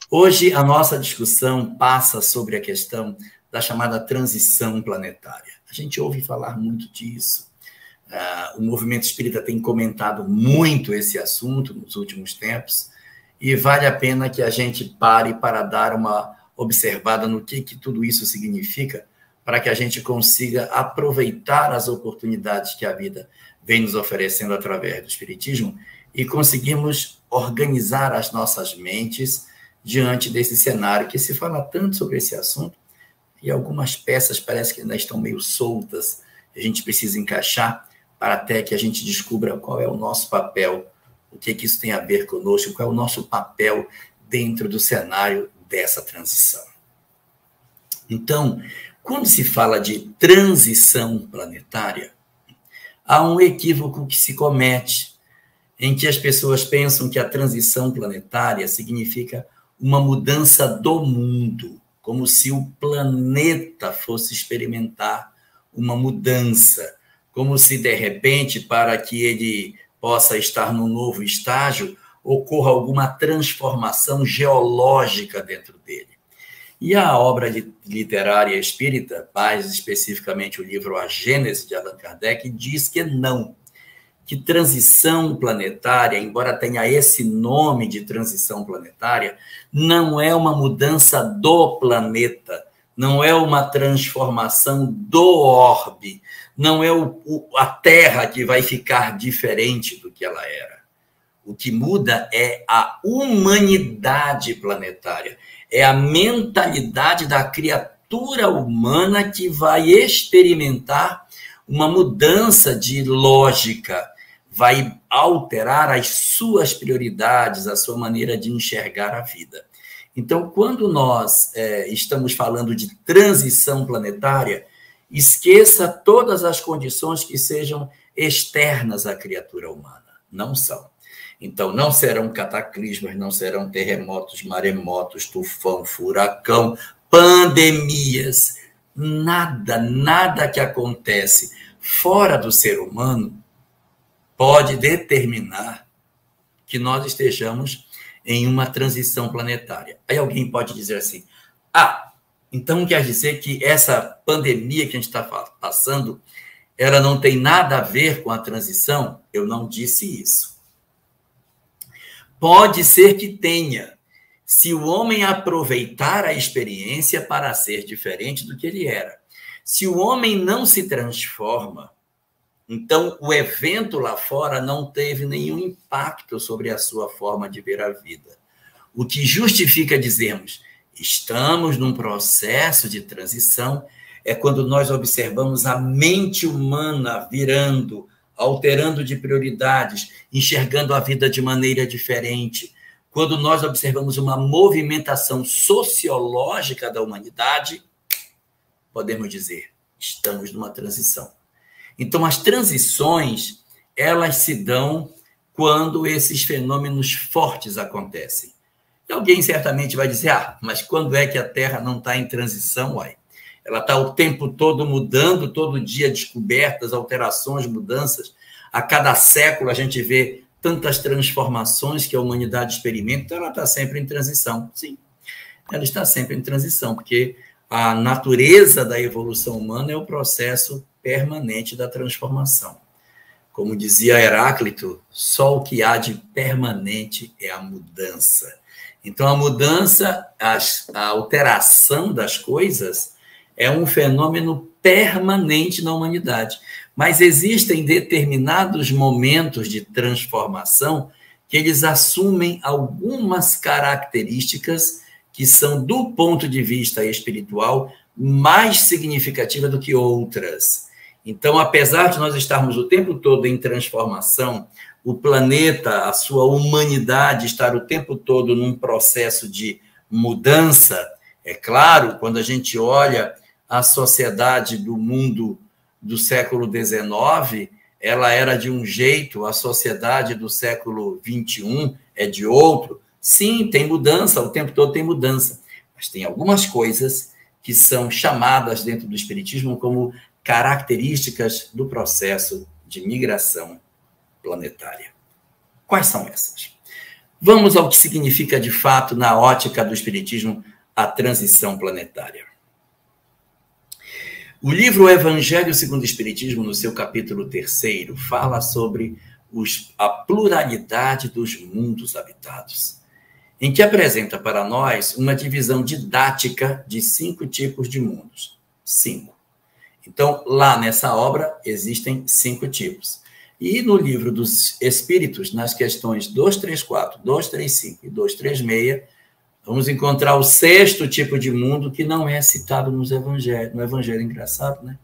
Hoje, a nossa discussão passa sobre a questão da chamada transição planetária. A gente ouve falar muito disso. O movimento espírita tem comentado muito esse assunto nos últimos tempos e vale a pena que a gente pare para dar uma observada no que tudo isso significa, para que a gente consiga aproveitar as oportunidades que a vida vem nos oferecendo através do Espiritismo e conseguirmos organizar as nossas mentes diante desse cenário que se fala tanto sobre esse assunto e algumas peças parece que ainda estão meio soltas. A gente precisa encaixar para até que a gente descubra qual é o nosso papel, o que isso tem a ver conosco, qual é o nosso papel dentro do cenário dessa transição. Então, quando se fala de transição planetária, há um equívoco que se comete, em que as pessoas pensam que a transição planetária significa uma mudança do mundo, como se o planeta fosse experimentar uma mudança, como se, de repente, para que ele possa estar num novo estágio, ocorra alguma transformação geológica dentro dele. E a obra literária espírita, mais especificamente o livro A Gênese, de Allan Kardec, diz que não, que transição planetária, embora tenha esse nome de transição planetária, não é uma mudança do planeta, não é uma transformação do orbe, não é a Terra que vai ficar diferente do que ela era. O que muda é a humanidade planetária, é a mentalidade da criatura humana que vai experimentar uma mudança de lógica, vai alterar as suas prioridades, a sua maneira de enxergar a vida. Então, quando nós estamos falando de transição planetária, esqueça todas as condições que sejam externas à criatura humana. Não são. Então, não serão cataclismas, não serão terremotos, maremotos, tufão, furacão, pandemias. Nada que acontece fora do ser humano pode determinar que nós estejamos em uma transição planetária. Aí alguém pode dizer assim, então quer dizer que essa pandemia que a gente está passando, ela não tem nada a ver com a transição? Eu não disse isso. Pode ser que tenha, se o homem aproveitar a experiência para ser diferente do que ele era. Se o homem não se transforma, então o evento lá fora não teve nenhum impacto sobre a sua forma de ver a vida. O que justifica dizermos, estamos num processo de transição, é quando nós observamos a mente humana virando, alterando de prioridades, enxergando a vida de maneira diferente. Quando nós observamos uma movimentação sociológica da humanidade, podemos dizer, estamos numa transição. Então, as transições, elas se dão quando esses fenômenos fortes acontecem. E alguém certamente vai dizer, mas quando é que a Terra não está em transição, uai? Ela está o tempo todo mudando, todo dia descobertas, alterações, mudanças. A cada século a gente vê tantas transformações que a humanidade experimenta, então ela está sempre em transição. Sim, ela está sempre em transição, porque a natureza da evolução humana é o processo permanente da transformação. Como dizia Heráclito, só o que há de permanente é a mudança. Então, a mudança, a alteração das coisas é um fenômeno permanente na humanidade. Mas existem determinados momentos de transformação que eles assumem algumas características que são, do ponto de vista espiritual, mais significativas do que outras. Então, apesar de nós estarmos o tempo todo em transformação, o planeta, a sua humanidade estar o tempo todo num processo de mudança, é claro, quando a gente olha a sociedade do mundo do século XIX, ela era de um jeito, a sociedade do século XXI é de outro. Sim, tem mudança, o tempo todo tem mudança, mas tem algumas coisas que são chamadas dentro do Espiritismo como características do processo de migração planetária. Quais são essas? Vamos ao que significa, de fato, na ótica do Espiritismo, a transição planetária. O livro Evangelho segundo o Espiritismo, no seu capítulo 3º, fala sobre a pluralidade dos mundos habitados, em que apresenta para nós uma divisão didática de 5 tipos de mundos. 5. Então, lá nessa obra, existem 5 tipos. E no livro dos Espíritos, nas questões 234, 235 e 236, vamos encontrar o 6º tipo de mundo que não é citado no Evangelho. Engraçado, né?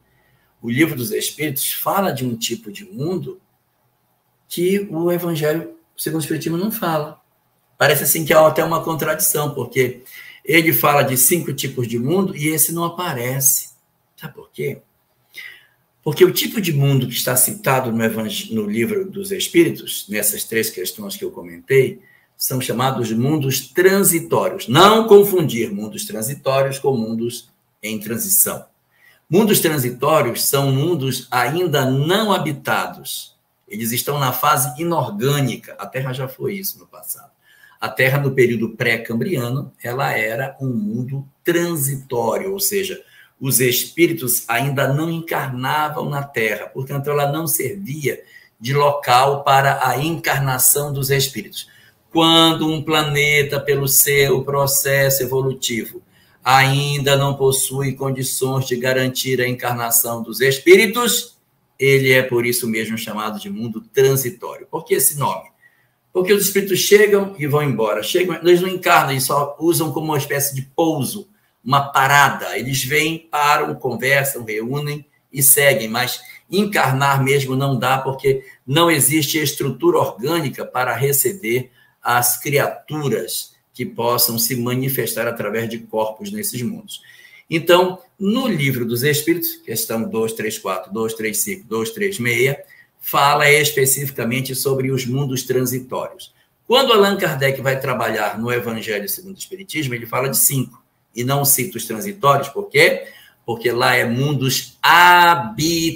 O livro dos Espíritos fala de um tipo de mundo que o Evangelho, segundo o Espiritismo, não fala. Parece assim que há até uma contradição, porque ele fala de 5 tipos de mundo e esse não aparece. Sabe por quê? Porque o tipo de mundo que está citado no livro dos Espíritos, nessas 3 questões que eu comentei, são chamados mundos transitórios. Não confundir mundos transitórios com mundos em transição. Mundos transitórios são mundos ainda não habitados. Eles estão na fase inorgânica. A Terra já foi isso no passado. A Terra, no período pré-cambriano, ela era um mundo transitório, ou seja, os espíritos ainda não encarnavam na Terra, portanto, ela não servia de local para a encarnação dos espíritos. Quando um planeta, pelo seu processo evolutivo, ainda não possui condições de garantir a encarnação dos espíritos, ele é, por isso mesmo, chamado de mundo transitório. Por que esse nome? Porque os espíritos chegam e vão embora. Eles não encarnam, eles só usam como uma espécie de pouso, uma parada. Eles vêm, param, conversam, reúnem e seguem, mas encarnar mesmo não dá, porque não existe estrutura orgânica para receber as criaturas que possam se manifestar através de corpos nesses mundos. Então, no livro dos Espíritos, questão 234, 235, 236, fala especificamente sobre os mundos transitórios. Quando Allan Kardec vai trabalhar no Evangelho segundo o Espiritismo, ele fala de 5, e não cita os transitórios, por quê? Porque lá é mundos habitados.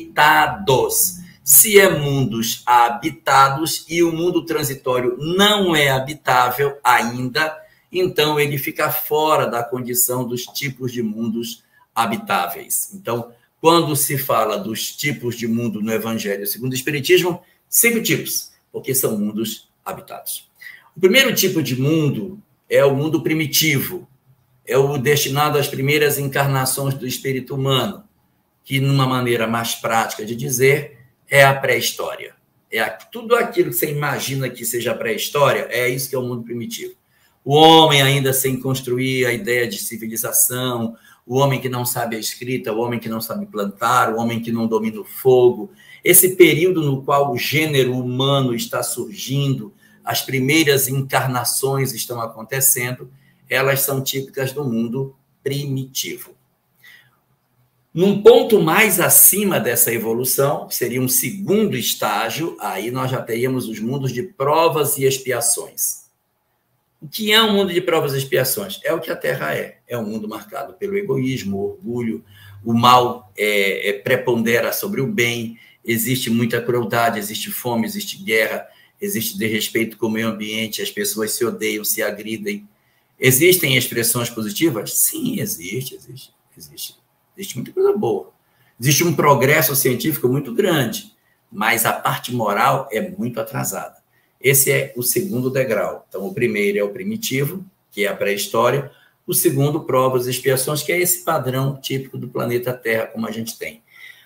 Se é mundos habitados e o mundo transitório não é habitável ainda, então ele fica fora da condição dos tipos de mundos habitáveis. Então, quando se fala dos tipos de mundo no Evangelho segundo o Espiritismo, 5 tipos, porque são mundos habitados. O primeiro tipo de mundo é o mundo primitivo, é o destinado às primeiras encarnações do espírito humano, que, numa maneira mais prática de dizer, é a pré-história. Tudo aquilo que você imagina que seja pré-história, é isso que é o mundo primitivo. O homem ainda sem construir a ideia de civilização, o homem que não sabe a escrita, o homem que não sabe plantar, o homem que não domina o fogo. Esse período no qual o gênero humano está surgindo, as primeiras encarnações estão acontecendo, elas são típicas do mundo primitivo. Num ponto mais acima dessa evolução, que seria um segundo estágio, aí nós já teríamos os mundos de provas e expiações. O que é um mundo de provas e expiações? É o que a Terra é. É um mundo marcado pelo egoísmo, o orgulho, o mal prepondera sobre o bem, existe muita crueldade, existe fome, existe guerra, existe desrespeito com o meio ambiente, as pessoas se odeiam, se agridem. Existem expressões positivas? Sim, existe muita coisa boa. Existe um progresso científico muito grande, mas a parte moral é muito atrasada. Esse é o segundo degrau. Então, o primeiro é o primitivo, que é a pré-história. O segundo, provas e expiações, que é esse padrão típico do planeta Terra, como a gente tem.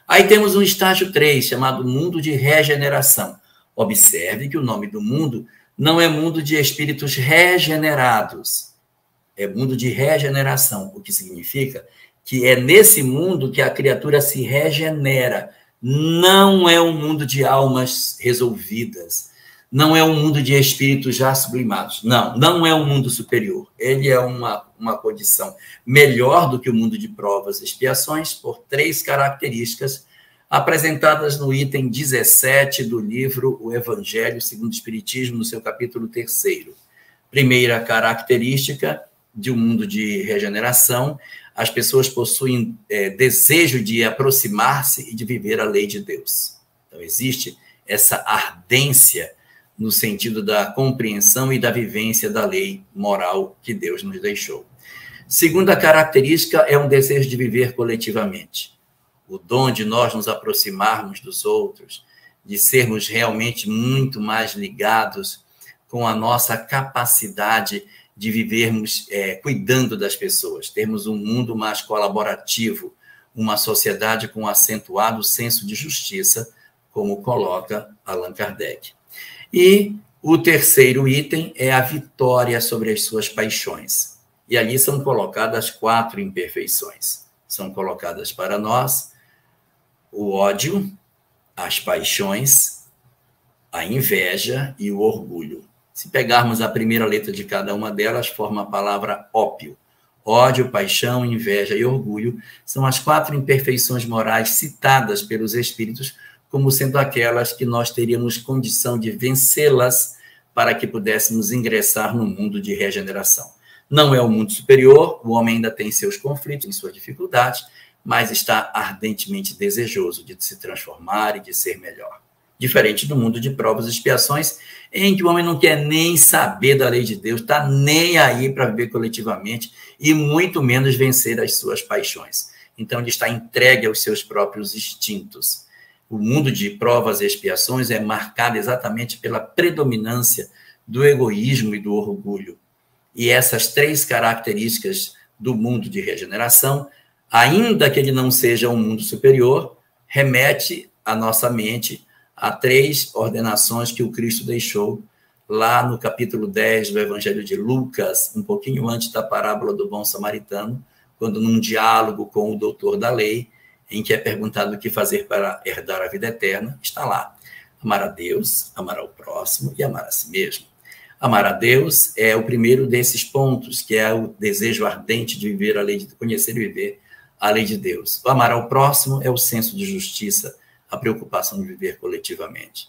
Aí temos um estágio 3, chamado mundo de regeneração. Observe que o nome do mundo não é mundo de espíritos regenerados, é mundo de regeneração, o que significa que é nesse mundo que a criatura se regenera. Não é um mundo de almas resolvidas, não é um mundo de espíritos já sublimados, não é um mundo superior. Ele é uma condição melhor do que o mundo de provas e expiações por 3 características apresentadas no item 17 do livro O Evangelho segundo o Espiritismo, no seu capítulo 3º. Primeira característica de um mundo de regeneração: as pessoas possuem desejo de aproximar-se e de viver a lei de Deus. Então, existe essa ardência no sentido da compreensão e da vivência da lei moral que Deus nos deixou. Segunda característica é um desejo de viver coletivamente. O dom de nós nos aproximarmos dos outros, de sermos realmente muito mais ligados com a nossa capacidade de vivermos cuidando das pessoas, termos um mundo mais colaborativo, uma sociedade com um acentuado senso de justiça, como coloca Allan Kardec. E o terceiro item é a vitória sobre as suas paixões. E ali são colocadas 4 imperfeições. São colocadas para nós o ódio, as paixões, a inveja e o orgulho. Se pegarmos a primeira letra de cada uma delas, forma a palavra ópio. Ódio, paixão, inveja e orgulho são as 4 imperfeições morais citadas pelos Espíritos como sendo aquelas que nós teríamos condição de vencê-las para que pudéssemos ingressar no mundo de regeneração. Não é o mundo superior, o homem ainda tem seus conflitos, em suas dificuldades, mas está ardentemente desejoso de se transformar e de ser melhor. Diferente do mundo de provas e expiações, em que o homem não quer nem saber da lei de Deus, está nem aí para viver coletivamente e muito menos vencer as suas paixões. Então, ele está entregue aos seus próprios instintos. O mundo de provas e expiações é marcado exatamente pela predominância do egoísmo e do orgulho. E essas 3 características do mundo de regeneração, ainda que ele não seja um mundo superior, remete a nossa mente a 3 ordenações que o Cristo deixou lá no capítulo 10 do Evangelho de Lucas, um pouquinho antes da parábola do bom samaritano, quando num diálogo com o doutor da lei, em que é perguntado o que fazer para herdar a vida eterna, está lá: amar a Deus, amar ao próximo e amar a si mesmo. Amar a Deus é o primeiro desses pontos, que é o desejo ardente de viver a lei de conhecer e viver a lei de Deus. O amar ao próximo é o senso de justiça, a preocupação de viver coletivamente.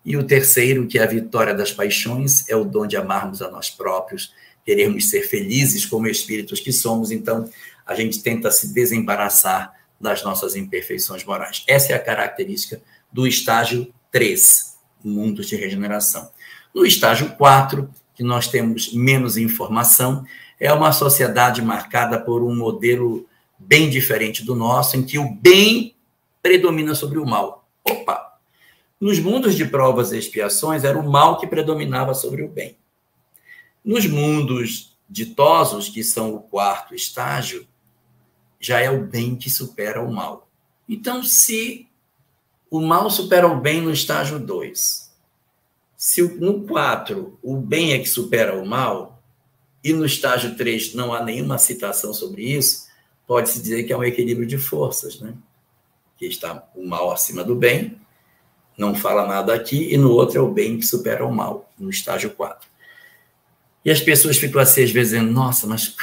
E o terceiro, que é a vitória das paixões, é o dom de amarmos a nós próprios, queremos ser felizes como espíritos que somos, então a gente tenta se desembaraçar das nossas imperfeições morais. Essa é a característica do estágio 3, mundos de regeneração. No estágio 4, que nós temos menos informação, é uma sociedade marcada por um modelo bem diferente do nosso, em que o bem predomina sobre o mal. Opa! Nos mundos de provas e expiações, era o mal que predominava sobre o bem. Nos mundos ditosos, que são o 4º estágio, já é o bem que supera o mal. Então, se o mal supera o bem no estágio 2, se no 4 o bem é que supera o mal, e no estágio 3 não há nenhuma citação sobre isso, pode-se dizer que é um equilíbrio de forças, né? Que está o mal acima do bem, não fala nada aqui, e no outro é o bem que supera o mal, no estágio 4. E as pessoas ficam assim, às vezes, dizendo: nossa, mas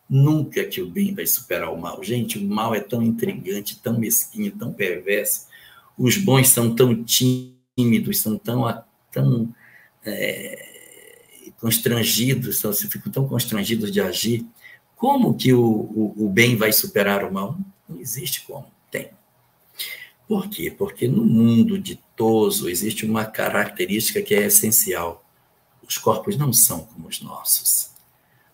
nunca que o bem vai superar o mal. Gente, o mal é tão intrigante, tão mesquinho, tão perverso. Os bons são tão tímidos, são tão constrangidos, ficam tão constrangidos de agir. Como que o bem vai superar o mal? Não existe como. Tem. Por quê? Porque no mundo ditoso existe uma característica que é essencial. Os corpos não são como os nossos.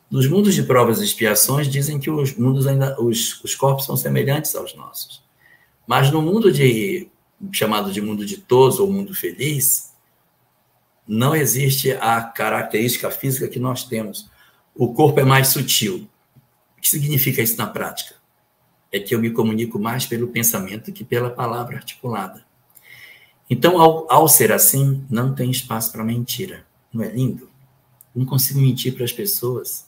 Nos mundos de provas e expiações, dizem que os corpos são semelhantes aos nossos. Mas no mundo chamado de mundo ditoso ou mundo feliz, não existe a característica física que nós temos. O corpo é mais sutil. O que significa isso na prática? É que eu me comunico mais pelo pensamento que pela palavra articulada. Então, ao ser assim, não tem espaço para mentira. Não é lindo? Não consigo mentir para as pessoas.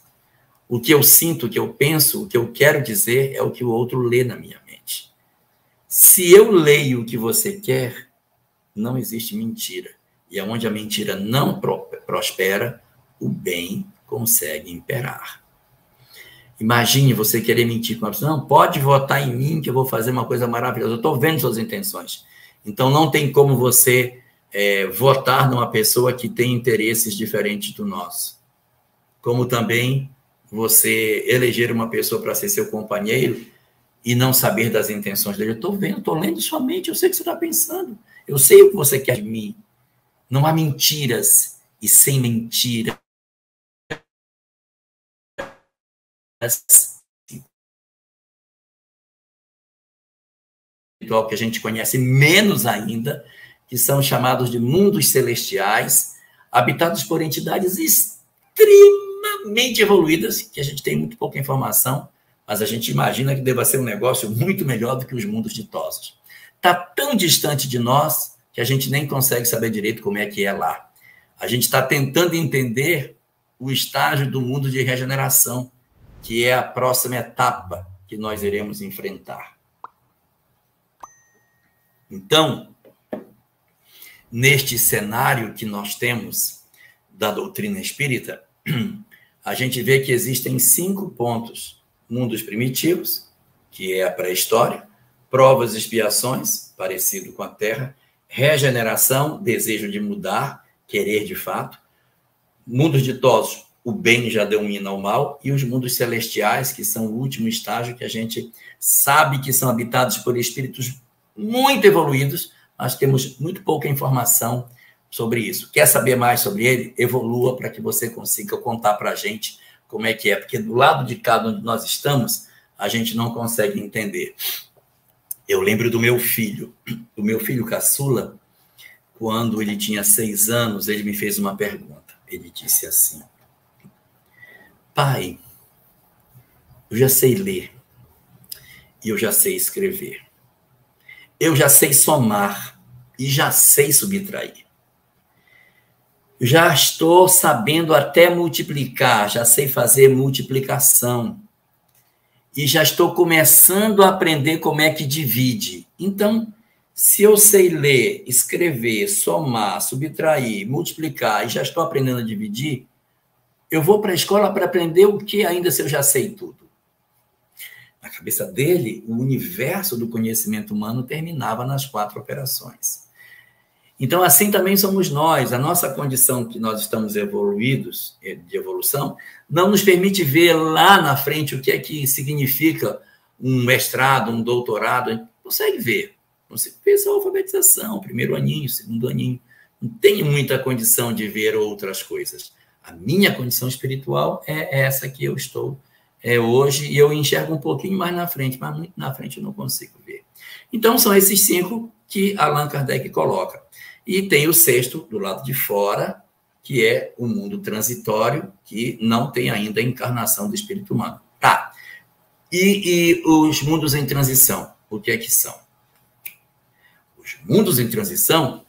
O que eu sinto, o que eu penso, o que eu quero dizer é o que o outro lê na minha mente. Se eu leio o que você quer, não existe mentira. E onde a mentira não prospera, o bem consegue imperar. Imagine você querer mentir com uma pessoa: não, pode votar em mim que eu vou fazer uma coisa maravilhosa. Eu estou vendo suas intenções. Então, não tem como você votar numa pessoa que tem interesses diferentes do nosso. Como também você eleger uma pessoa para ser seu companheiro e não saber das intenções dele. Eu estou vendo, estou lendo sua mente, eu sei o que você está pensando. Eu sei o que você quer de mim. Não há mentiras, e sem mentiras espiritual que a gente conhece menos ainda, que são chamados de mundos celestiais, habitados por entidades extremamente evoluídas, que a gente tem muito pouca informação, mas a gente imagina que deva ser um negócio muito melhor do que os mundos ditosos. Está tão distante de nós que a gente nem consegue saber direito como é que é lá. A gente está tentando entender o estágio do mundo de regeneração, que é a próxima etapa que nós iremos enfrentar. Então, neste cenário que nós temos da doutrina espírita, a gente vê que existem 5 pontos: mundos primitivos, que é a pré-história, provas e expiações, parecido com a Terra, regeneração, desejo de mudar, querer de fato, mundos ditosos, o bem já domina o mal, e os mundos celestiais, que são o último estágio, que a gente sabe que são habitados por espíritos muito evoluídos, mas temos muito pouca informação sobre isso. Quer saber mais sobre ele? Evolua para que você consiga contar para a gente como é que é, porque do lado de cá onde nós estamos, a gente não consegue entender. Eu lembro do meu filho caçula, quando ele tinha 6 anos, ele me fez uma pergunta. Ele disse assim: pai, eu já sei ler e eu já sei escrever. Eu já sei somar e já sei subtrair. Já estou sabendo até multiplicar, já sei fazer multiplicação. E já estou começando a aprender como é que divide. Então, se eu sei ler, escrever, somar, subtrair, multiplicar e já estou aprendendo a dividir, eu vou para a escola para aprender o que ainda se eu já sei tudo? Na cabeça dele, o universo do conhecimento humano terminava nas 4 operações. Então, assim também somos nós. A nossa condição que nós estamos evoluídos, de evolução, não nos permite ver lá na frente o que é que significa um mestrado, um doutorado. A gente consegue ver. Consegue ver só a alfabetização, primeiro aninho, segundo aninho. Não tem muita condição de ver outras coisas. A minha condição espiritual é essa que eu estou hoje, e eu enxergo um pouquinho mais na frente, mas muito na frente eu não consigo ver. Então, são esses 5 que Allan Kardec coloca. E tem o 6º, do lado de fora, que é o mundo transitório, que não tem ainda a encarnação do espírito humano. Tá. E os mundos em transição, o que é que são? Os mundos em transição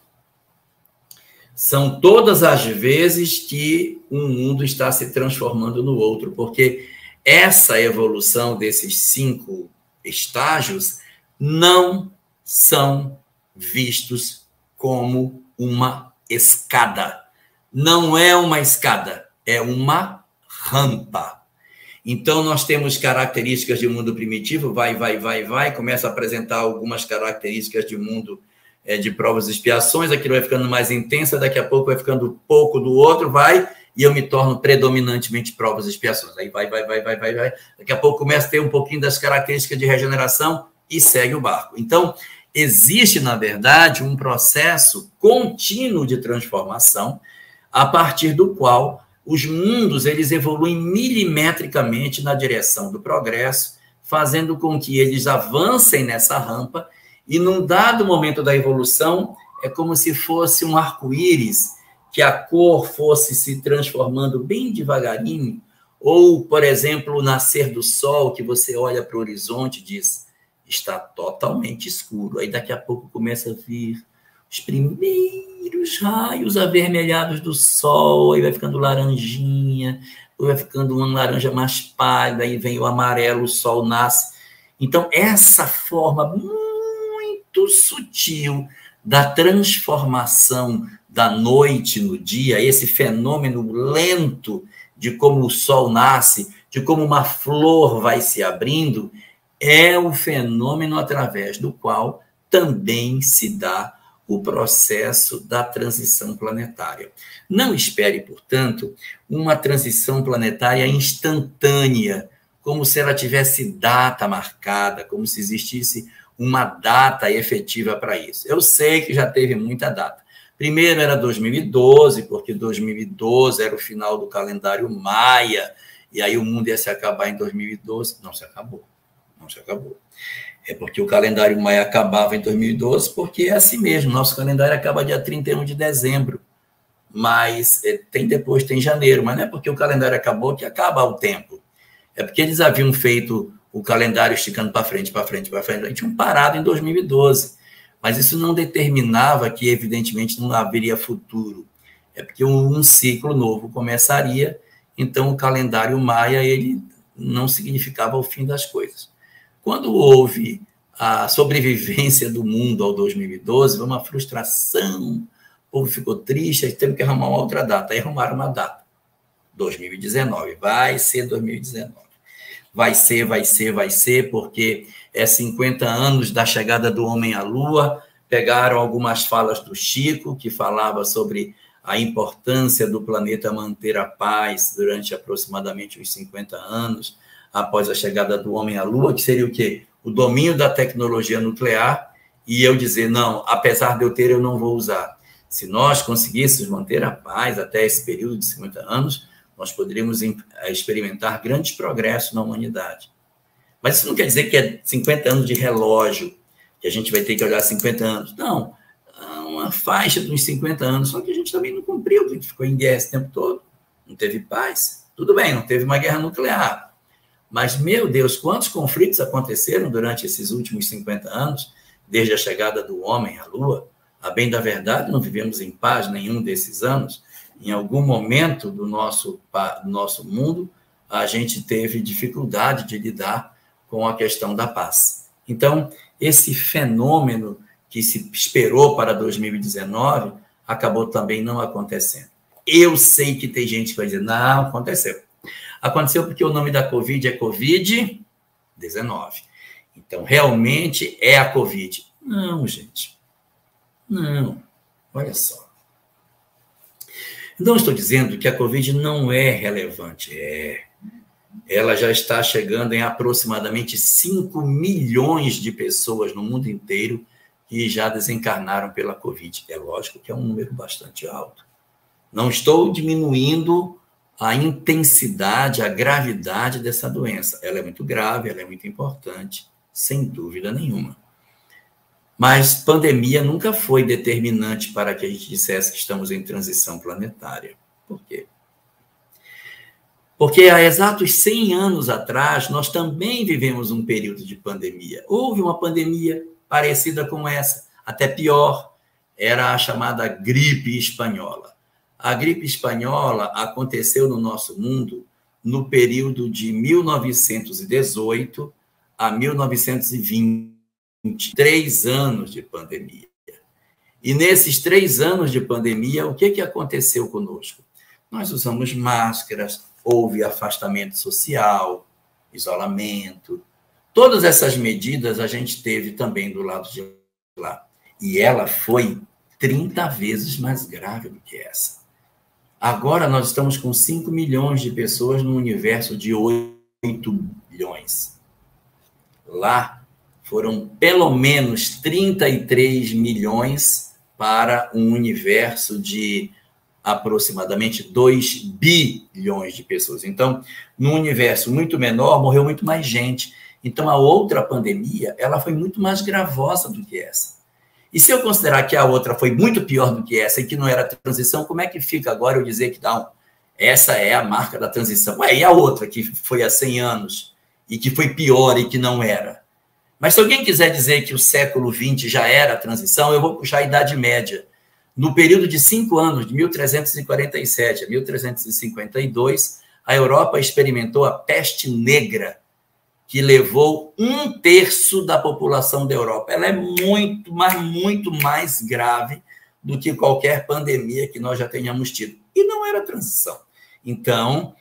são todas as vezes que um mundo está se transformando no outro, porque essa evolução desses 5 estágios não são vistos como uma escada. Não é uma escada, é uma rampa. Então, nós temos características de mundo primitivo, vai, começa a apresentar algumas características de mundo de provas e expiações, aquilo vai ficando mais intensa, daqui a pouco vai ficando pouco do outro, e eu me torno predominantemente provas e expiações. Aí vai. Daqui a pouco começa a ter um pouquinho das características de regeneração e segue o barco. Então, existe, na verdade, um processo contínuo de transformação, a partir do qual os mundos eles evoluem milimetricamente na direção do progresso, fazendo com que eles avancem nessa rampa, e num dado momento da evolução, é como se fosse um arco-íris, que a cor fosse se transformando bem devagarinho, ou, por exemplo, o nascer do sol, que você olha para o horizonte e diz, está totalmente escuro. Aí daqui a pouco começa a vir os primeiros raios avermelhados do sol, aí vai ficando laranjinha, vai ficando uma laranja mais pálida, aí vem o amarelo, o sol nasce. Então, essa forma muito sutil da transformação da noite no dia, esse fenômeno lento de como o sol nasce, de como uma flor vai se abrindo, é o fenômeno através do qual também se dá o processo da transição planetária. Não espere, portanto, uma transição planetária instantânea, como se ela tivesse data marcada, como se existisse uma data efetiva para isso. Eu sei que já teve muita data, Primeiro era 2012, porque 2012 era o final do calendário maia, e aí o mundo ia se acabar em 2012. Não se acabou. Não se acabou. É porque o calendário maia acabava em 2012, porque é assim mesmo, nosso calendário acaba dia 31 de dezembro, mas tem janeiro, mas não é porque o calendário acabou que acaba o tempo, é porque eles haviam feito o calendário esticando para frente, para frente, para frente, a gente tinha parado em 2012, mas isso não determinava que, evidentemente, não haveria futuro, é porque um ciclo novo começaria, então o calendário maia, ele não significava o fim das coisas. Quando houve a sobrevivência do mundo ao 2012, uma frustração, o povo ficou triste, aí teve que arrumar uma outra data. Aí arrumaram uma data, 2019, vai ser 2019. Vai ser, porque é 50 anos da chegada do homem à Lua, pegaram algumas falas do Chico, que falava sobre a importância do planeta manter a paz durante aproximadamente uns 50 anos, após a chegada do homem à Lua, que seria o quê? O domínio da tecnologia nuclear, e eu dizer, não, apesar de eu ter, eu não vou usar. Se nós conseguíssemos manter a paz até esse período de 50 anos, nós poderíamos experimentar grandes progressos na humanidade. Mas isso não quer dizer que é 50 anos de relógio, que a gente vai ter que olhar 50 anos. Não, uma faixa de uns 50 anos, só que a gente também não cumpriu, porque a gente ficou em guerra esse tempo todo, não teve paz. Tudo bem, não teve uma guerra nuclear, mas, meu Deus, quantos conflitos aconteceram durante esses últimos 50 anos, desde a chegada do homem à Lua? A bem da verdade, não vivemos em paz nenhum desses anos. Em algum momento do nosso mundo, a gente teve dificuldade de lidar com a questão da paz. Então, esse fenômeno que se esperou para 2019 acabou também não acontecendo. Eu sei que tem gente que vai dizer, não, aconteceu. Aconteceu porque o nome da Covid é Covid-19. Então, realmente é a Covid. Não, gente. Não. Olha só. Não estou dizendo que a Covid não é relevante. Ela já está chegando em aproximadamente 5 milhões de pessoas no mundo inteiro que já desencarnaram pela Covid. É lógico que é um número bastante alto. Não estou diminuindo a intensidade, a gravidade dessa doença. Ela é muito grave, ela é muito importante, sem dúvida nenhuma. Mas pandemia nunca foi determinante para que a gente dissesse que estamos em transição planetária. Por quê? Porque há exatos 100 anos atrás, nós também vivemos um período de pandemia. Houve uma pandemia parecida com essa, até pior, era a chamada gripe espanhola. A gripe espanhola aconteceu no nosso mundo no período de 1918 a 1920, 3 anos de pandemia. E nesses 3 anos de pandemia, o que aconteceu conosco? Nós usamos máscaras, houve afastamento social, isolamento. Todas essas medidas a gente teve também do lado de lá. E ela foi 30 vezes mais grave do que essa. Agora nós estamos com 5 milhões de pessoas num universo de 8 bilhões. Lá foram pelo menos 33 milhões para um universo de aproximadamente 2 bilhões de pessoas. Então, num universo muito menor, morreu muito mais gente. Então, a outra pandemia, ela foi muito mais gravosa do que essa. E se eu considerar que a outra foi muito pior do que essa e que não era transição, como é que fica agora eu dizer que não, essa é a marca da transição? Ué, e a outra que foi há 100 anos e que foi pior e que não era? Mas se alguém quiser dizer que o século XX já era a transição, eu vou puxar a Idade Média. No período de 5 anos, de 1347 a 1352, a Europa experimentou a peste negra, que levou 1/3 da população da Europa. Ela é muito mais grave do que qualquer pandemia que nós já tenhamos tido. E não era transição. Então,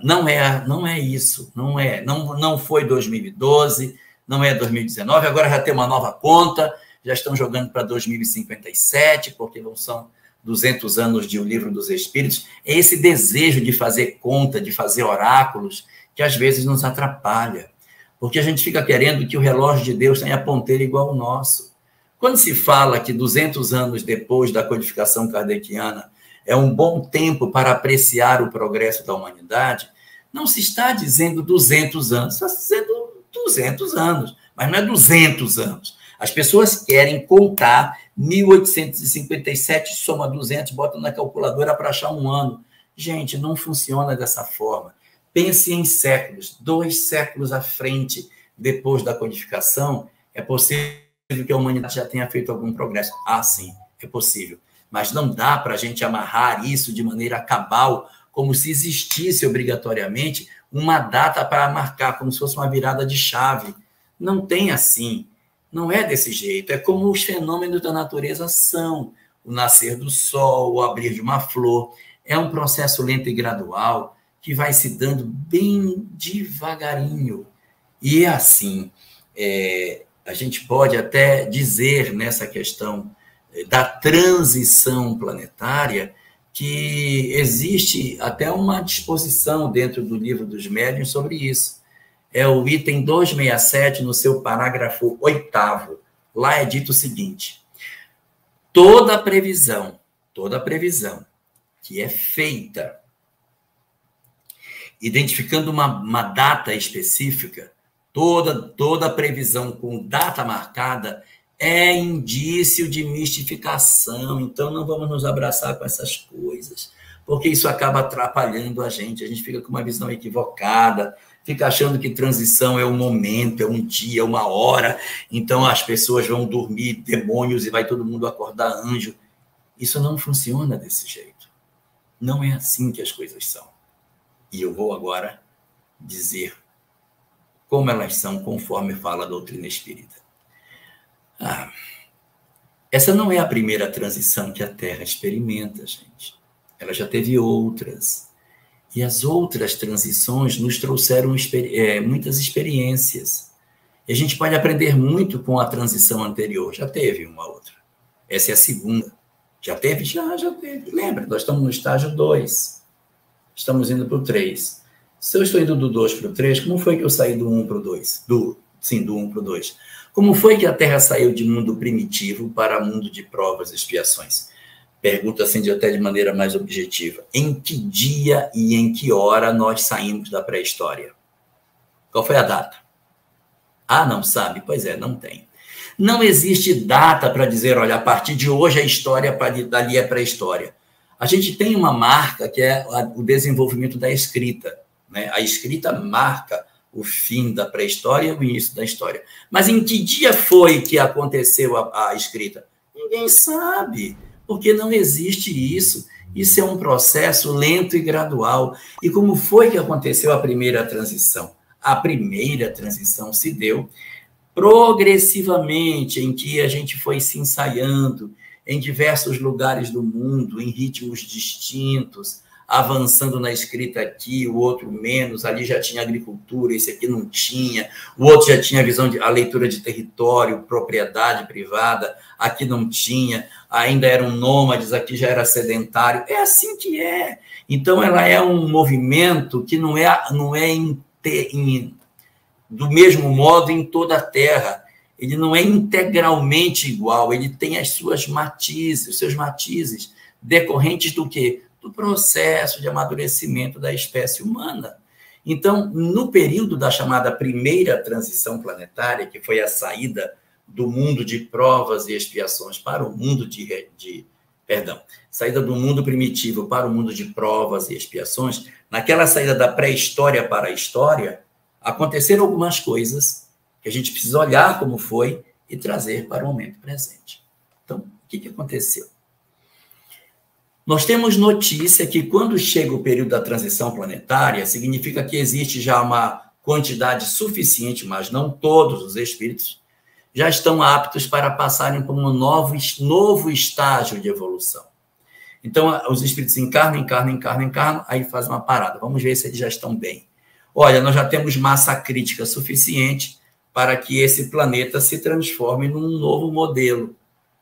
não é isso. Não foi 2012, não é 2019, agora já tem uma nova conta, já estão jogando para 2057, porque não são 200 anos de O Livro dos Espíritos. É esse desejo de fazer conta, de fazer oráculos, que às vezes nos atrapalha, porque a gente fica querendo que o relógio de Deus tenha ponteira igual o nosso. Quando se fala que 200 anos depois da codificação kardeciana é um bom tempo para apreciar o progresso da humanidade, não se está dizendo 200 anos, está dizendo 200 anos, mas não é 200 anos. As pessoas querem contar 1857, soma 200, bota na calculadora para achar um ano. Gente, não funciona dessa forma. Pense em séculos, 2 séculos à frente, depois da codificação, é possível que a humanidade já tenha feito algum progresso. Ah, sim, é possível. Mas não dá para a gente amarrar isso de maneira cabal, como se existisse obrigatoriamente uma data para marcar, como se fosse uma virada de chave. Não tem assim. Não é desse jeito. É como os fenômenos da natureza são. O nascer do sol, o abrir de uma flor. É um processo lento e gradual que vai se dando bem devagarinho. E é assim, a gente pode até dizer nessa questão da transição planetária que existe até uma disposição dentro do livro dos médiuns sobre isso. É o item 267, no seu parágrafo 8º. Lá é dito o seguinte: toda previsão que é feita identificando uma data específica, toda previsão com data marcada é indício de mistificação. Então, não vamos nos abraçar com essas coisas, porque isso acaba atrapalhando a gente fica com uma visão equivocada, fica achando que transição é um momento, é um dia, uma hora, então as pessoas vão dormir demônios e vai todo mundo acordar anjo. Isso não funciona desse jeito. Não é assim que as coisas são. E eu vou agora dizer como elas são, conforme fala a doutrina espírita. Essa não é a primeira transição que a Terra experimenta, gente. Ela já teve outras. E as outras transições nos trouxeram muitas experiências. E a gente pode aprender muito com a transição anterior. Já teve uma outra. Essa é a segunda. Já teve? Já teve. Lembra, nós estamos no estágio 2. Estamos indo para o 3. Se eu estou indo do 2 para o 3, como foi que eu saí do 1 para o 2? Do 1 para o 2. Como foi que a Terra saiu de mundo primitivo para mundo de provas e expiações? Pergunta assim até de maneira mais objetiva. Em que dia e em que hora nós saímos da pré-história? Qual foi a data? Ah, não sabe? Pois é, não tem. Não existe data para dizer, olha, a partir de hoje a história, dali é pré-história. A gente tem uma marca que é o desenvolvimento da escrita, né? A escrita marca o fim da pré-história e o início da história. Mas em que dia foi que aconteceu a escrita? Ninguém sabe, porque não existe isso. Isso é um processo lento e gradual. E como foi que aconteceu a primeira transição? A primeira transição se deu progressivamente, em que a gente foi se ensaiando em diversos lugares do mundo, em ritmos distintos, avançando na escrita aqui, o outro menos, ali já tinha agricultura, esse aqui não tinha, o outro já tinha a leitura de território, propriedade privada, aqui não tinha, ainda eram nômades, aqui já era sedentário. É assim que é. Então, ela é um movimento que não é do mesmo modo em toda a Terra. Ele não é integralmente igual, ele tem as suas matizes, os seus matizes, decorrentes do quê? Do processo de amadurecimento da espécie humana. Então, no período da chamada primeira transição planetária, que foi a saída do mundo de provas e expiações para o mundo saída do mundo primitivo para o mundo de provas e expiações, naquela saída da pré-história para a história, aconteceram algumas coisas que a gente precisa olhar como foi e trazer para o momento presente. Então, o que aconteceu? Nós temos notícia que quando chega o período da transição planetária, significa que existe já uma quantidade suficiente, mas não todos os espíritos, já estão aptos para passarem por um novo estágio de evolução. Então, os espíritos encarnam, aí faz uma parada. Vamos ver se eles já estão bem. Olha, nós já temos massa crítica suficiente para que esse planeta se transforme num novo modelo.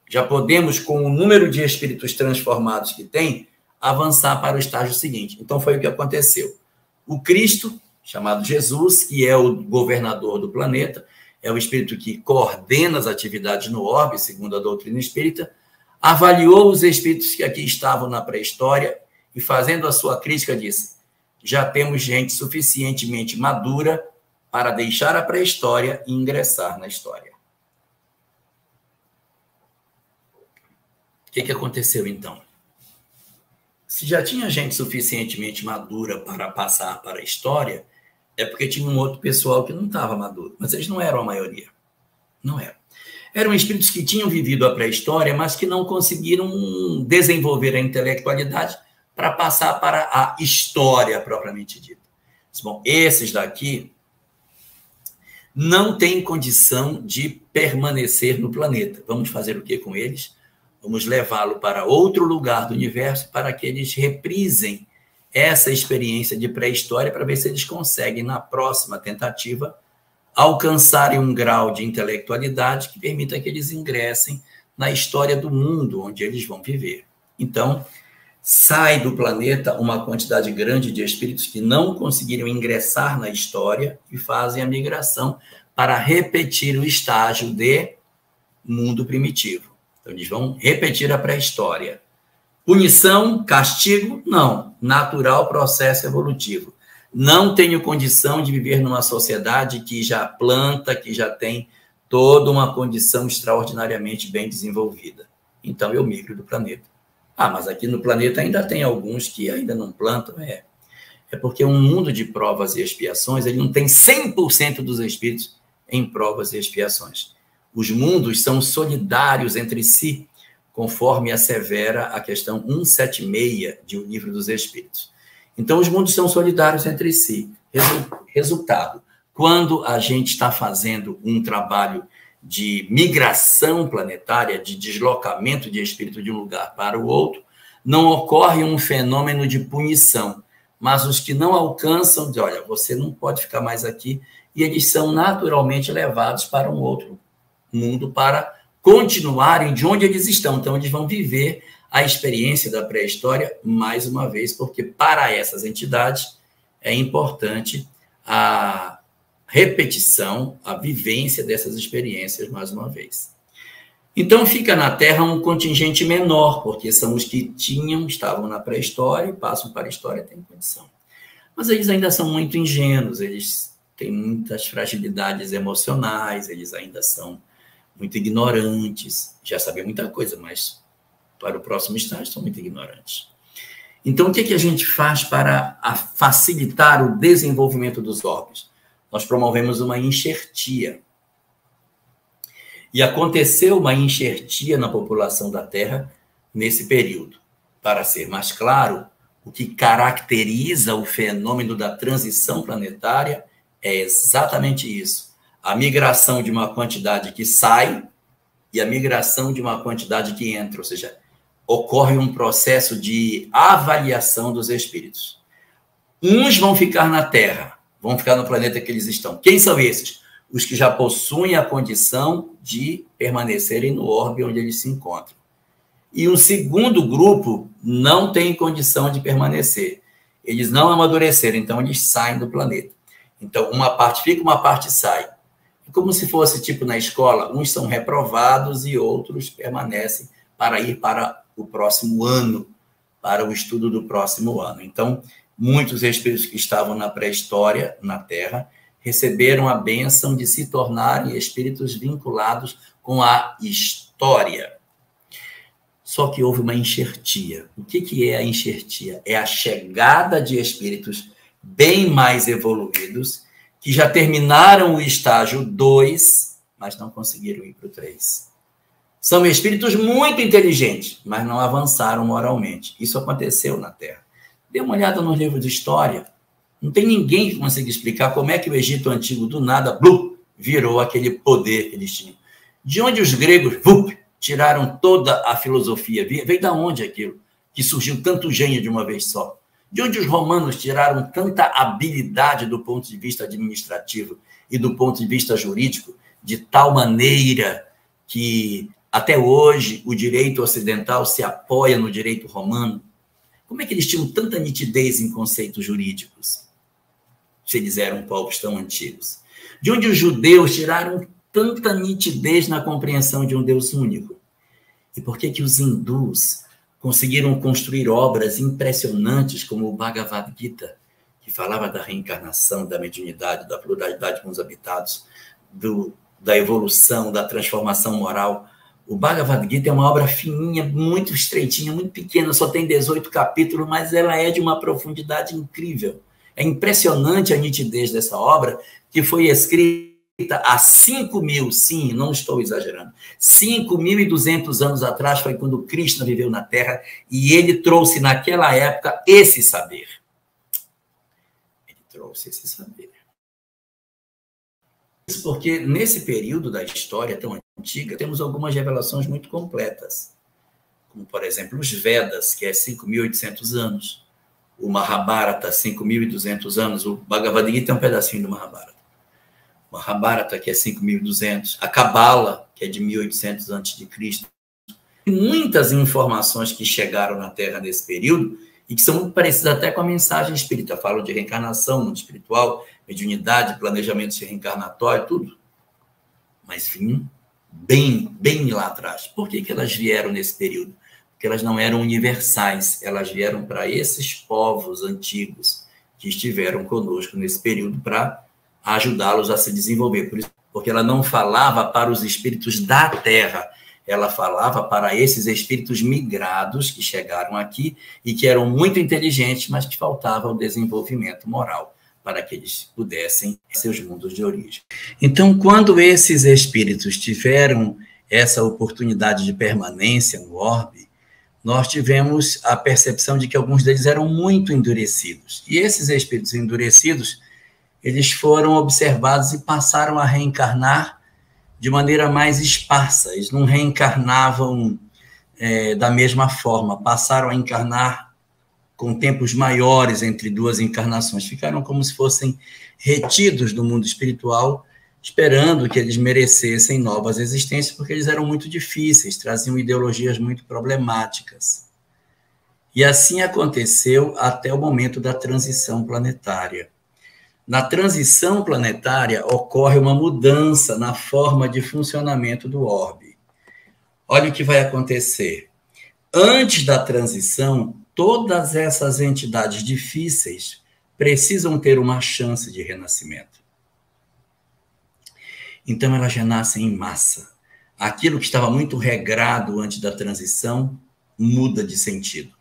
Já podemos, com o número de espíritos transformados que tem, avançar para o estágio seguinte. Então, foi o que aconteceu. O Cristo, chamado Jesus, que é o governador do planeta, é o espírito que coordena as atividades no orbe, segundo a doutrina espírita, avaliou os espíritos que aqui estavam na pré-história e, fazendo a sua crítica, disse: já temos gente suficientemente madura para deixar a pré-história e ingressar na história. O que aconteceu, então? Se já tinha gente suficientemente madura para passar para a história, é porque tinha um outro pessoal que não estava maduro. Mas eles não eram a maioria. Não eram. Eram espíritos que tinham vivido a pré-história, mas que não conseguiram desenvolver a intelectualidade para passar para a história propriamente dita. Bom, esses daqui não têm condição de permanecer no planeta. Vamos fazer o que com eles? Vamos levá-lo para outro lugar do universo para que eles reprisem essa experiência de pré-história para ver se eles conseguem, na próxima tentativa, alcançarem um grau de intelectualidade que permita que eles ingressem na história do mundo onde eles vão viver. Então, sai do planeta uma quantidade grande de espíritos que não conseguiram ingressar na história e fazem a migração para repetir o estágio de mundo primitivo. Então, eles vão repetir a pré-história. Punição, castigo? Não. Natural processo evolutivo. Não tenho condição de viver numa sociedade que já planta, que já tem toda uma condição extraordinariamente bem desenvolvida. Então, eu migro do planeta. Ah, mas aqui no planeta ainda tem alguns que ainda não plantam. É porque um mundo de provas e expiações, ele não tem 100% dos espíritos em provas e expiações. Os mundos são solidários entre si, conforme assevera a questão 176 de O Livro dos Espíritos. Então, os mundos são solidários entre si. Resultado, quando a gente está fazendo um trabalho de migração planetária, de deslocamento de espírito de um lugar para o outro, não ocorre um fenômeno de punição, mas os que não alcançam, dizem: olha, você não pode ficar mais aqui, e eles são naturalmente levados para um outro mundo para continuarem de onde eles estão. Então, eles vão viver a experiência da pré-história mais uma vez, porque para essas entidades é importante a repetição, a vivência dessas experiências mais uma vez. Então, fica na Terra um contingente menor, porque são os que estavam na pré-história e passam para a história, têm condição. Mas eles ainda são muito ingênuos, eles têm muitas fragilidades emocionais, eles ainda são muito ignorantes, já sabem muita coisa, mas para o próximo estágio são muito ignorantes. Então, o que a gente faz para facilitar o desenvolvimento dos órgãos? Nós promovemos uma enxertia. E aconteceu uma enxertia na população da Terra nesse período. Para ser mais claro, o que caracteriza o fenômeno da transição planetária é exatamente isso. A migração de uma quantidade que sai e a migração de uma quantidade que entra, ou seja, ocorre um processo de avaliação dos espíritos. Uns vão ficar na Terra, vão ficar no planeta que eles estão. Quem são esses? Os que já possuem a condição de permanecerem no orbe onde eles se encontram. E um segundo grupo não tem condição de permanecer. Eles não amadureceram, então eles saem do planeta. Então, uma parte fica, uma parte sai. É como se fosse, tipo, na escola, uns são reprovados e outros permanecem para ir para o próximo ano, para o estudo do próximo ano. Então, muitos espíritos que estavam na pré-história, na Terra, receberam a bênção de se tornarem espíritos vinculados com a história. Só que houve uma enxertia. O que é a enxertia? É a chegada de espíritos bem mais evoluídos, que já terminaram o estágio 2, mas não conseguiram ir para o 3. São espíritos muito inteligentes, mas não avançaram moralmente. Isso aconteceu na Terra. Dê uma olhada nos livros de história. Não tem ninguém que consiga explicar como é que o Egito Antigo, do nada, virou aquele poder que eles tinham. De onde os gregos tiraram toda a filosofia? Veio de onde aquilo? Que surgiu tanto gênio de uma vez só? De onde os romanos tiraram tanta habilidade do ponto de vista administrativo e do ponto de vista jurídico, de tal maneira que até hoje o direito ocidental se apoia no direito romano? Como é que eles tinham tanta nitidez em conceitos jurídicos? se eles eram povos tão antigos? De onde os judeus tiraram tanta nitidez na compreensão de um Deus único? E por que os hindus conseguiram construir obras impressionantes como o Bhagavad Gita, que falava da reencarnação, da mediunidade, da pluralidade com os habitados, da evolução, da transformação moral? O Bhagavad Gita é uma obra fininha, muito estreitinha, muito pequena, só tem 18 capítulos, mas ela é de uma profundidade incrível. É impressionante a nitidez dessa obra, que foi escrita há 5.000, sim, não estou exagerando, 5.200 anos atrás foi quando Krishna viveu na Terra e ele trouxe naquela época esse saber. Ele trouxe esse saber. Isso porque nesse período da história tão antiga, temos algumas revelações muito completas, como, por exemplo, os Vedas, que é 5.800 anos, o Mahabharata, 5.200 anos, o Bhagavad Gita é um pedacinho do Mahabharata. Mahabharata, que é 5.200, a Cabala, que é de 1.800 a.C. E muitas informações que chegaram na Terra nesse período e que são muito parecidas até com a mensagem espírita. Falam de reencarnação, mundo espiritual, mediunidade, planejamento reencarnatório, tudo. Mas vinham bem lá atrás. Por que elas vieram nesse período? Porque elas não eram universais, elas vieram para esses povos antigos que estiveram conosco nesse período para ajudá-los a se desenvolver. Por isso, porque ela não falava para os espíritos da Terra, ela falava para esses espíritos migrados que chegaram aqui e que eram muito inteligentes, mas que faltava o desenvolvimento moral para que eles pudessem seus mundos de origem. Então, quando esses espíritos tiveram essa oportunidade de permanência no orbe, nós tivemos a percepção de que alguns deles eram muito endurecidos. E esses espíritos endurecidos, eles foram observados e passaram a reencarnar de maneira mais esparsa. Eles não reencarnavam da mesma forma, passaram a encarnar com tempos maiores entre duas encarnações. Ficaram como se fossem retidos do mundo espiritual, esperando que eles merecessem novas existências, porque eles eram muito difíceis, traziam ideologias muito problemáticas. E assim aconteceu até o momento da transição planetária. Na transição planetária, ocorre uma mudança na forma de funcionamento do orbe. Olha o que vai acontecer. Antes da transição, todas essas entidades difíceis precisam ter uma chance de renascimento. Então, elas renascem em massa. Aquilo que estava muito regrado antes da transição muda de sentido.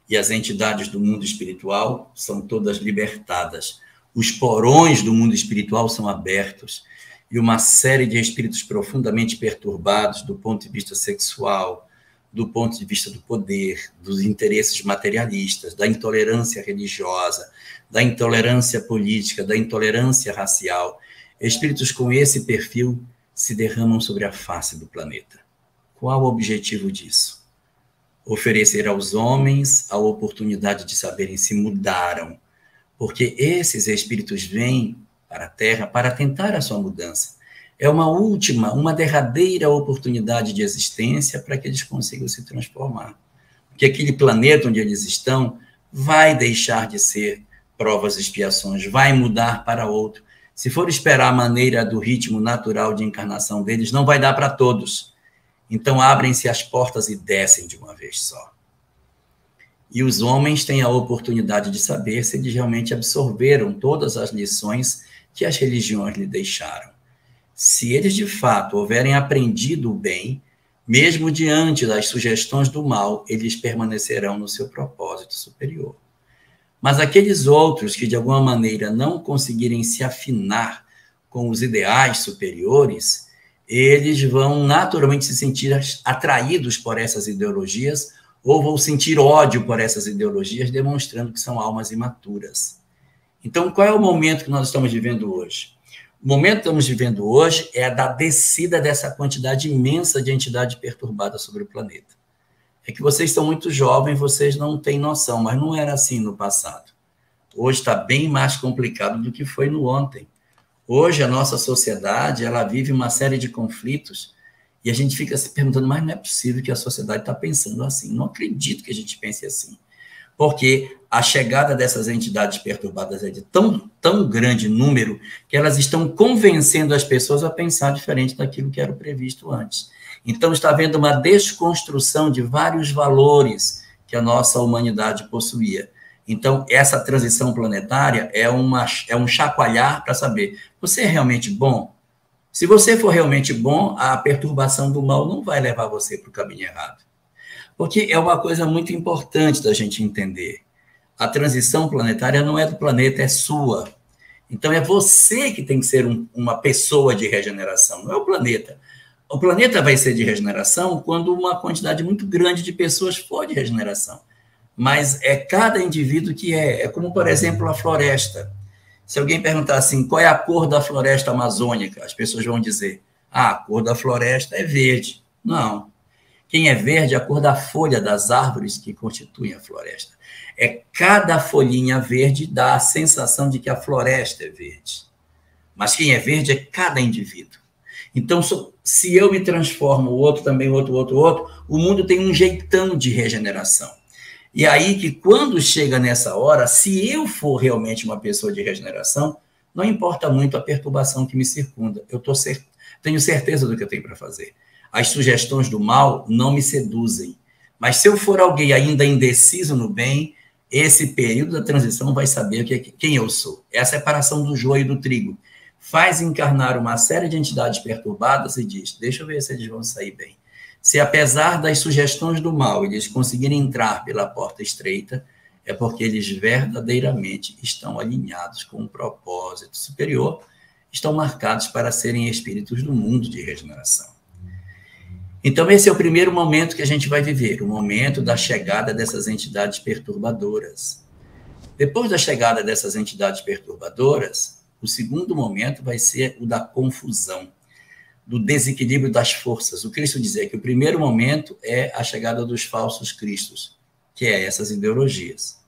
E as entidades do mundo espiritual são todas libertadas. Os porões do mundo espiritual são abertos e uma série de espíritos profundamente perturbados do ponto de vista sexual, do ponto de vista do poder, dos interesses materialistas, da intolerância religiosa, da intolerância política, da intolerância racial. Espíritos com esse perfil se derramam sobre a face do planeta. Qual o objetivo disso? Oferecer aos homens a oportunidade de saberem se mudaram, porque esses espíritos vêm para a Terra para tentar a sua mudança. É uma derradeira oportunidade de existência para que eles consigam se transformar. Porque aquele planeta onde eles estão vai deixar de ser provas e expiações, vai mudar para outro. Se for esperar a maneira do ritmo natural de encarnação deles, não vai dar para todos. Então, abrem-se as portas e descem de uma vez só. E os homens têm a oportunidade de saber se eles realmente absorveram todas as lições que as religiões lhe deixaram. Se eles, de fato, houverem aprendido o bem, mesmo diante das sugestões do mal, eles permanecerão no seu propósito superior. Mas aqueles outros que, de alguma maneira, não conseguirem se afinar com os ideais superiores, eles vão naturalmente se sentir atraídos por essas ideologias ou vão sentir ódio por essas ideologias, demonstrando que são almas imaturas. Então, qual é o momento que nós estamos vivendo hoje? O momento que estamos vivendo hoje é a da descida dessa quantidade imensa de entidade perturbada sobre o planeta. É que vocês são muito jovens, vocês não têm noção, mas não era assim no passado. Hoje está bem mais complicado do que foi no ontem. Hoje a nossa sociedade, ela vive uma série de conflitos e a gente fica se perguntando, mas não é possível que a sociedade está pensando assim. Não acredito que a gente pense assim. Porque a chegada dessas entidades perturbadas é de tão grande número que elas estão convencendo as pessoas a pensar diferente daquilo que era previsto antes. Então, está havendo uma desconstrução de vários valores que a nossa humanidade possuía. Então, essa transição planetária é um chacoalhar para saber, você é realmente bom? Se você for realmente bom, a perturbação do mal não vai levar você para o caminho errado. Porque é uma coisa muito importante da gente entender. A transição planetária não é do planeta, é sua. Então, é você que tem que ser uma pessoa de regeneração, não é o planeta. O planeta vai ser de regeneração quando uma quantidade muito grande de pessoas for de regeneração. Mas é cada indivíduo que é. É como, por exemplo, a floresta. Se alguém perguntar assim, qual é a cor da floresta amazônica? As pessoas vão dizer, a cor da floresta é verde. Não. Quem é verde é a cor da folha das árvores que constituem a floresta. É cada folhinha verde dá a sensação de que a floresta é verde. Mas quem é verde é cada indivíduo. Então, se eu me transformo, o outro também, o outro, o mundo tem um jeitão de regeneração. E aí que quando chega nessa hora, se eu for realmente uma pessoa de regeneração, não importa muito a perturbação que me circunda. Tenho certeza do que eu tenho para fazer. As sugestões do mal não me seduzem. Mas se eu for alguém ainda indeciso no bem, esse período da transição vai saber quem eu sou. É a separação do joio e do trigo. Faz encarnar uma série de entidades perturbadas e diz, deixa eu ver se eles vão sair bem. Se apesar das sugestões do mal eles conseguirem entrar pela porta estreita, é porque eles verdadeiramente estão alinhados com um propósito superior, estão marcados para serem espíritos do mundo de regeneração. Então, esse é o primeiro momento que a gente vai viver, o momento da chegada dessas entidades perturbadoras. Depois da chegada dessas entidades perturbadoras, o segundo momento vai ser o da confusão, do desequilíbrio das forças. O Cristo dizia que o primeiro momento é a chegada dos falsos cristos, que é essas ideologias.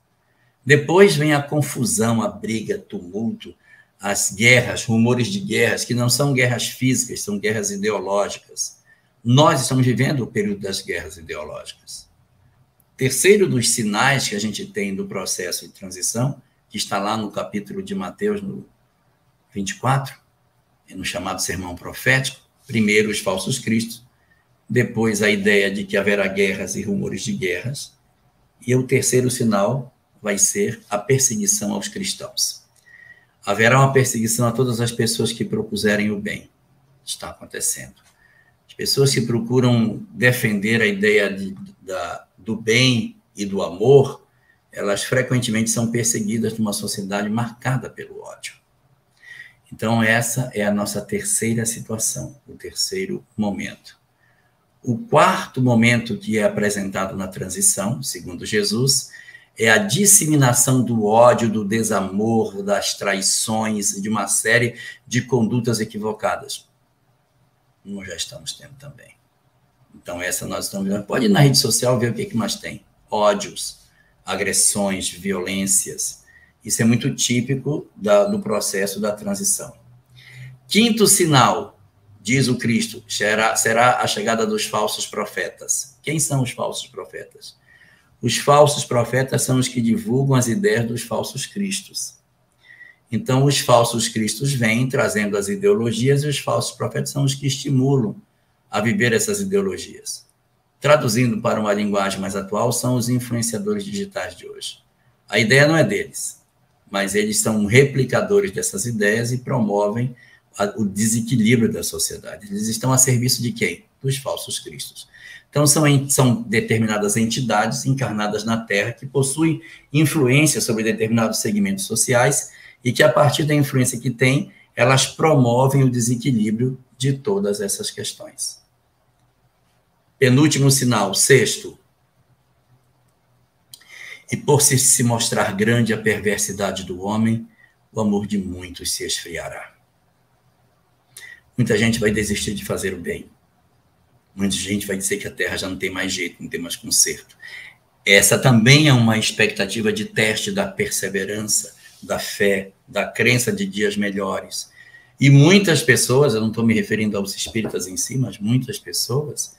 Depois vem a confusão, a briga, tumulto, as guerras, rumores de guerras, que não são guerras físicas, são guerras ideológicas. Nós estamos vivendo o período das guerras ideológicas. Terceiro dos sinais que a gente tem do processo de transição, que está lá no capítulo de Mateus, no 24, no chamado sermão profético, primeiro os falsos cristos, depois a ideia de que haverá guerras e rumores de guerras, e o terceiro sinal vai ser a perseguição aos cristãos. Haverá uma perseguição a todas as pessoas que propuserem o bem. Está acontecendo. As pessoas que procuram defender a ideia do bem e do amor, elas frequentemente são perseguidas numa sociedade marcada pelo ódio. Então, essa é a nossa terceira situação, o terceiro momento. O quarto momento que é apresentado na transição, segundo Jesus, é a disseminação do ódio, do desamor, das traições, de uma série de condutas equivocadas. Nós já estamos tendo também. Então, essa nós estamos vendo. Pode ir na rede social ver o que mais tem. Ódios, agressões, violências. Isso é muito típico do processo da transição. Quinto sinal, diz o Cristo, será a chegada dos falsos profetas. Quem são os falsos profetas? Os falsos profetas são os que divulgam as ideias dos falsos cristos. Então, os falsos cristos vêm trazendo as ideologias e os falsos profetas são os que estimulam a viver essas ideologias. Traduzindo para uma linguagem mais atual, são os influenciadores digitais de hoje. A ideia não é deles, mas eles são replicadores dessas ideias e promovem o desequilíbrio da sociedade. Eles estão a serviço de quem? Dos falsos cristos. Então, são determinadas entidades encarnadas na Terra que possuem influência sobre determinados segmentos sociais e que, a partir da influência que têm, elas promovem o desequilíbrio de todas essas questões. Penúltimo sinal, sexto. E por se mostrar grande a perversidade do homem, o amor de muitos se esfriará. Muita gente vai desistir de fazer o bem. Muita gente vai dizer que a Terra já não tem mais jeito, não tem mais conserto. Essa também é uma expectativa de teste da perseverança, da fé, da crença de dias melhores. E muitas pessoas, eu não estou me referindo aos espíritas em si, mas muitas pessoas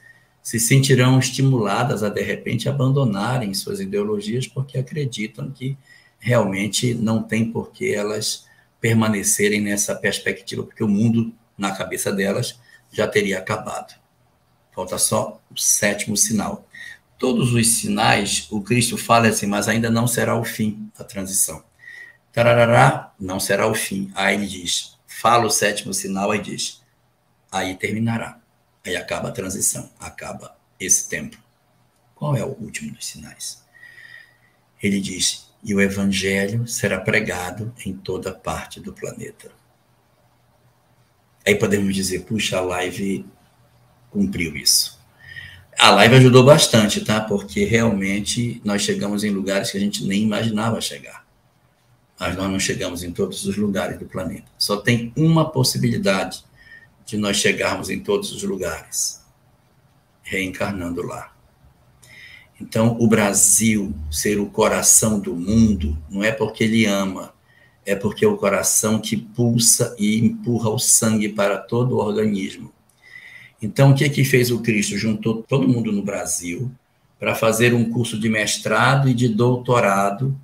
se sentirão estimuladas a, de repente, abandonarem suas ideologias porque acreditam que realmente não tem por que elas permanecerem nessa perspectiva, porque o mundo, na cabeça delas, já teria acabado. Falta só o 7º sinal. Todos os sinais, o Cristo fala assim, mas ainda não será o fim da transição. Tararará, não será o fim. Aí ele diz, fala o 7º sinal, aí diz, aí terminará. Aí acaba a transição, acaba esse tempo. Qual é o último dos sinais? Ele diz, e o evangelho será pregado em toda parte do planeta. Aí podemos dizer, puxa, a live cumpriu isso. A live ajudou bastante, tá? Porque realmente nós chegamos em lugares que a gente nem imaginava chegar. Mas nós não chegamos em todos os lugares do planeta. Só tem uma possibilidade de nós chegarmos em todos os lugares, reencarnando lá. Então, o Brasil ser o coração do mundo não é porque ele ama, é porque é o coração que pulsa e empurra o sangue para todo o organismo. Então, o que fez o Cristo? Juntou todo mundo no Brasil para fazer um curso de mestrado e de doutorado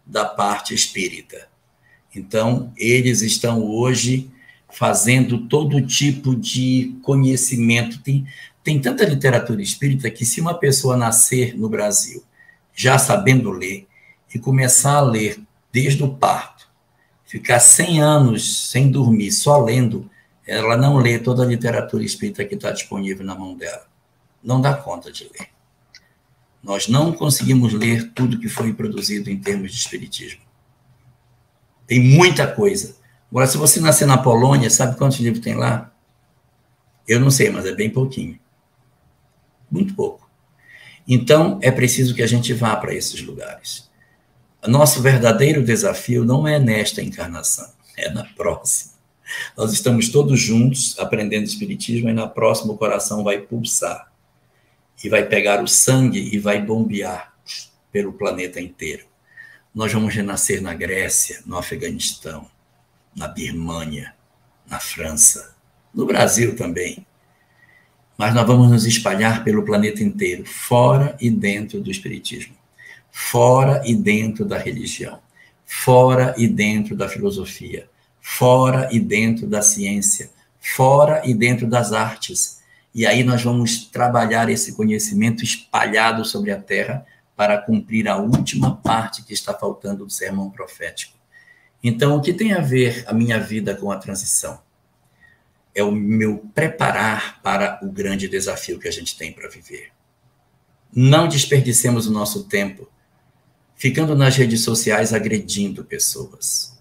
da parte espírita. Então, eles estão hoje fazendo todo tipo de conhecimento. Tem tanta literatura espírita que se uma pessoa nascer no Brasil já sabendo ler e começar a ler desde o parto, ficar 100 anos sem dormir, só lendo, ela não lê toda a literatura espírita que está disponível na mão dela. Não dá conta de ler. Nós não conseguimos ler tudo que foi produzido em termos de espiritismo. Tem muita coisa. Agora, se você nascer na Polônia, sabe quantos livros tem lá? Eu não sei, mas é bem pouquinho. Muito pouco. Então, é preciso que a gente vá para esses lugares. O nosso verdadeiro desafio não é nesta encarnação, é na próxima. Nós estamos todos juntos aprendendo espiritismo e na próxima o coração vai pulsar e vai pegar o sangue e vai bombear pelo planeta inteiro. Nós vamos renascer na Grécia, no Afeganistão, na Birmânia, na França, no Brasil também. Mas nós vamos nos espalhar pelo planeta inteiro, fora e dentro do espiritismo, fora e dentro da religião, fora e dentro da filosofia, fora e dentro da ciência, fora e dentro das artes. E aí nós vamos trabalhar esse conhecimento espalhado sobre a Terra para cumprir a última parte que está faltando do sermão profético. Então, o que tem a ver a minha vida com a transição? É o meu preparar para o grande desafio que a gente tem para viver. Não desperdicemos o nosso tempo ficando nas redes sociais agredindo pessoas.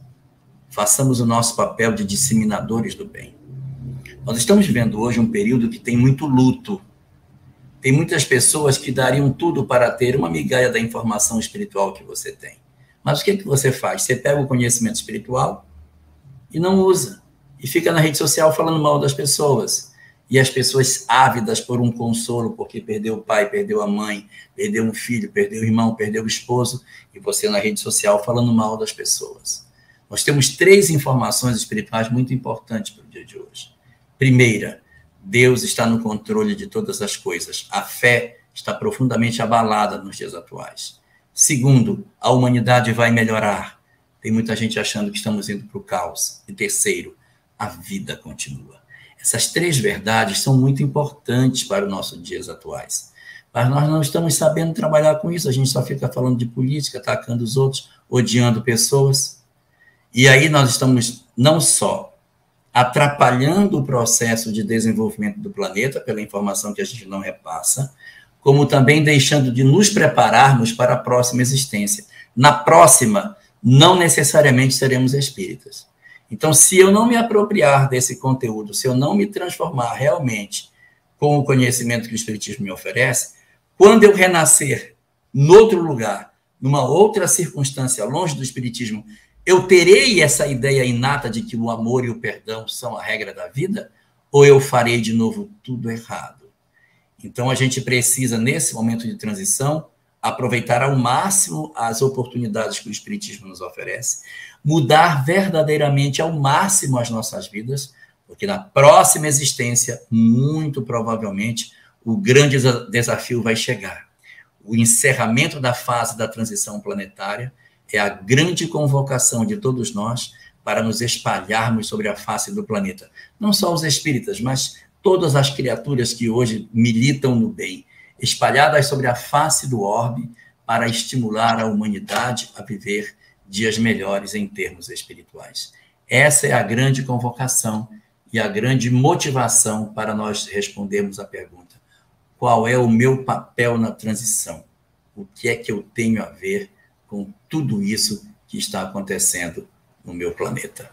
Façamos o nosso papel de disseminadores do bem. Nós estamos vivendo hoje um período que tem muito luto. Tem muitas pessoas que dariam tudo para ter uma migalha da informação espiritual que você tem. Mas o que você faz? Você pega o conhecimento espiritual e não usa. E fica na rede social falando mal das pessoas. E as pessoas ávidas por um consolo, porque perdeu o pai, perdeu a mãe, perdeu um filho, perdeu o irmão, perdeu o esposo, e você na rede social falando mal das pessoas. Nós temos 3 informações espirituais muito importantes para o dia de hoje. Primeira, Deus está no controle de todas as coisas. A fé está profundamente abalada nos dias atuais. Segundo, a humanidade vai melhorar. Tem muita gente achando que estamos indo para o caos. E terceiro, a vida continua. Essas 3 verdades são muito importantes para os nossos dias atuais. Mas nós não estamos sabendo trabalhar com isso. A gente só fica falando de política, atacando os outros, odiando pessoas. E aí nós estamos não só atrapalhando o processo de desenvolvimento do planeta pela informação que a gente não repassa, como também deixando de nos prepararmos para a próxima existência. Na próxima, não necessariamente seremos espíritas. Então, se eu não me apropriar desse conteúdo, se eu não me transformar realmente com o conhecimento que o espiritismo me oferece, quando eu renascer em outro lugar, numa outra circunstância, longe do espiritismo, eu terei essa ideia inata de que o amor e o perdão são a regra da vida? Ou eu farei de novo tudo errado? Então, a gente precisa, nesse momento de transição, aproveitar ao máximo as oportunidades que o espiritismo nos oferece, mudar verdadeiramente ao máximo as nossas vidas, porque na próxima existência, muito provavelmente, o grande desafio vai chegar. O encerramento da fase da transição planetária é a grande convocação de todos nós para nos espalharmos sobre a face do planeta. Não só os espíritas, mas todas as criaturas que hoje militam no bem, espalhadas sobre a face do orbe para estimular a humanidade a viver dias melhores em termos espirituais. Essa é a grande convocação e a grande motivação para nós respondermos à pergunta: qual é o meu papel na transição? O que é que eu tenho a ver com tudo isso que está acontecendo no meu planeta?